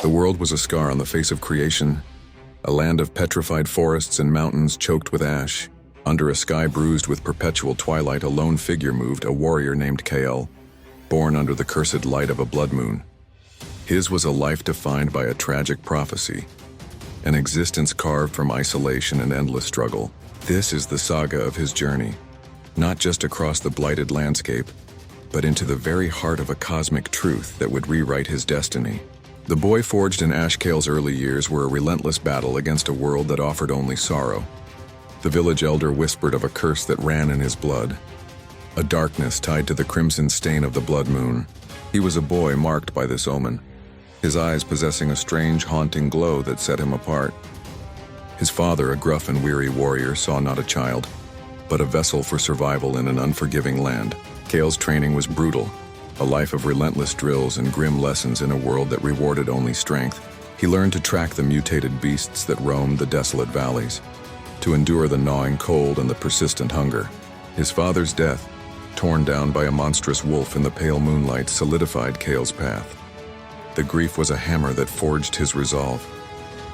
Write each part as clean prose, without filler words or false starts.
The world was a scar on the face of creation, a land of petrified forests and mountains choked with ash. Under a sky bruised with perpetual twilight, a lone figure moved, a warrior named Kael, born under the cursed light of a blood moon. His was a life defined by a tragic prophecy, an existence carved from isolation and endless struggle. This is the saga of his journey, not just across the blighted landscape, but into the very heart of a cosmic truth that would rewrite his destiny. The boy forged in Ash Kael's early years were a relentless battle against a world that offered only sorrow. The village elder whispered of a curse that ran in his blood, a darkness tied to the crimson stain of the blood moon. He was a boy marked by this omen, his eyes possessing a strange, haunting glow that set him apart. His father, a gruff and weary warrior, saw not a child, but a vessel for survival in an unforgiving land. Kael's training was brutal, a life of relentless drills and grim lessons in a world that rewarded only strength. He learned to track the mutated beasts that roamed the desolate valleys, to endure the gnawing cold and the persistent hunger. His father's death, torn down by a monstrous wolf in the pale moonlight, solidified Kael's path. The grief was a hammer that forged his resolve,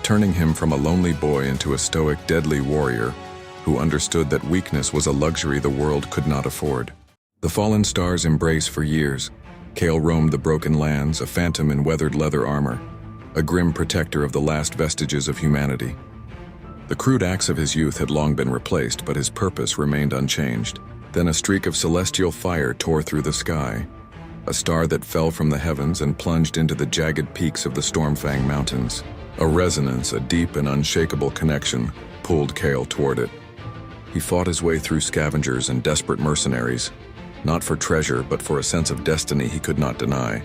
turning him from a lonely boy into a stoic, deadly warrior who understood that weakness was a luxury the world could not afford. The fallen star's embrace for years, Kael roamed the broken lands, a phantom in weathered leather armor, a grim protector of the last vestiges of humanity. The crude axe of his youth had long been replaced, but his purpose remained unchanged. Then a streak of celestial fire tore through the sky, a star that fell from the heavens and plunged into the jagged peaks of the Stormfang Mountains. A resonance, a deep and unshakable connection, pulled Kael toward it. He fought his way through scavengers and desperate mercenaries, not for treasure, but for a sense of destiny he could not deny.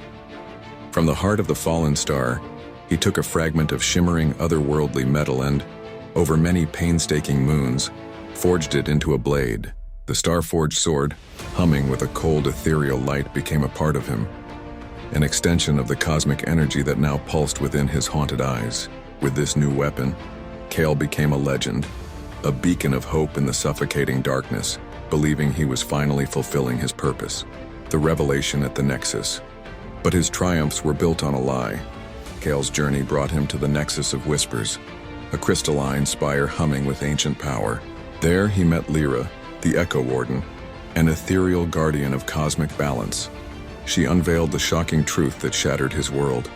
From the heart of the fallen star, he took a fragment of shimmering, otherworldly metal and, over many painstaking moons, forged it into a blade. The star-forged sword, humming with a cold, ethereal light, became a part of him, an extension of the cosmic energy that now pulsed within his haunted eyes. With this new weapon, Kael became a legend, a beacon of hope in the suffocating darkness, believing he was finally fulfilling his purpose, the revelation at the Nexus. But his triumphs were built on a lie. Kael's journey brought him to the Nexus of Whispers, a crystalline spire humming with ancient power. There he met Lyra, the Echo Warden, an ethereal guardian of cosmic balance. She unveiled the shocking truth that shattered his world.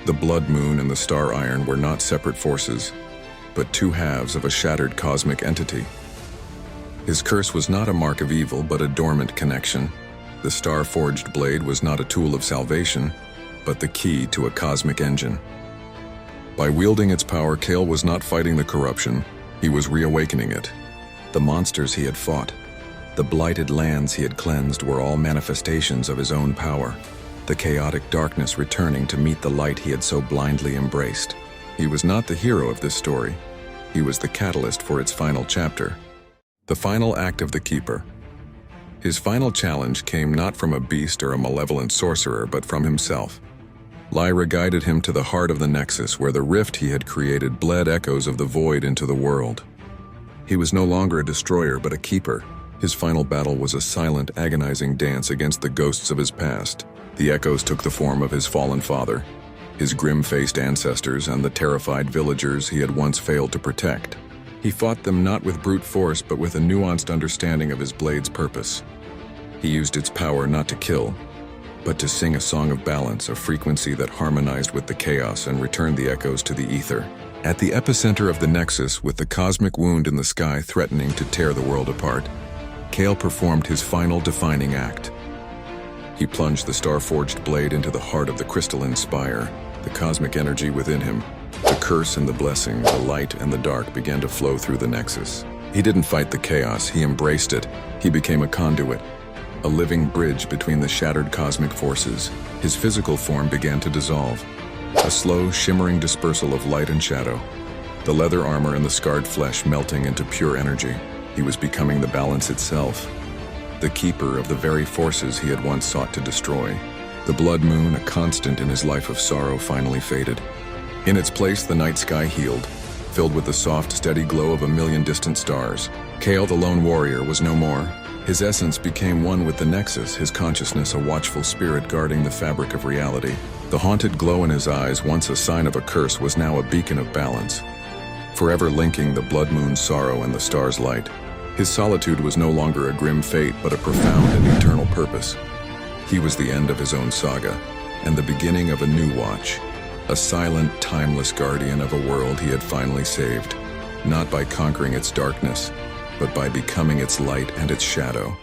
The blood moon and the star iron were not separate forces, but two halves of a shattered cosmic entity. His curse was not a mark of evil, but a dormant connection. The star-forged blade was not a tool of salvation, but the key to a cosmic engine. By wielding its power, Kael was not fighting the corruption, he was reawakening it. The monsters he had fought, the blighted lands he had cleansed were all manifestations of his own power, the chaotic darkness returning to meet the light he had so blindly embraced. He was not the hero of this story, he was the catalyst for its final chapter. The final act of the Keeper. His final challenge came not from a beast or a malevolent sorcerer, but from himself. Lyra guided him to the heart of the Nexus, where the rift he had created bled echoes of the void into the world. He was no longer a destroyer, but a keeper. His final battle was a silent, agonizing dance against the ghosts of his past. The echoes took the form of his fallen father, his grim-faced ancestors, and the terrified villagers he had once failed to protect. He fought them not with brute force, but with a nuanced understanding of his blade's purpose. He used its power not to kill, but to sing a song of balance, a frequency that harmonized with the chaos and returned the echoes to the ether. At the epicenter of the Nexus, with the cosmic wound in the sky threatening to tear the world apart, Kael performed his final defining act. He plunged the star-forged blade into the heart of the crystalline spire. The cosmic energy within him, the curse and the blessing, the light and the dark began to flow through the Nexus. He didn't fight the chaos, he embraced it. He became a conduit, a living bridge between the shattered cosmic forces. His physical form began to dissolve, a slow, shimmering dispersal of light and shadow. The leather armor and the scarred flesh melting into pure energy. He was becoming the balance itself, the keeper of the very forces he had once sought to destroy. The blood moon, a constant in his life of sorrow, finally faded. In its place, the night sky healed, filled with the soft, steady glow of a million distant stars. Kael, the lone warrior, was no more, His essence became one with the Nexus, his consciousness a watchful spirit guarding the fabric of reality. The haunted glow in his eyes, once a sign of a curse, was now a beacon of balance, forever linking the blood moon's sorrow and the star's light. His solitude was no longer a grim fate, but a profound and eternal purpose. He was the end of his own saga, and the beginning of a new watch, a silent, timeless guardian of a world he had finally saved, not by conquering its darkness, but by becoming its light and its shadow.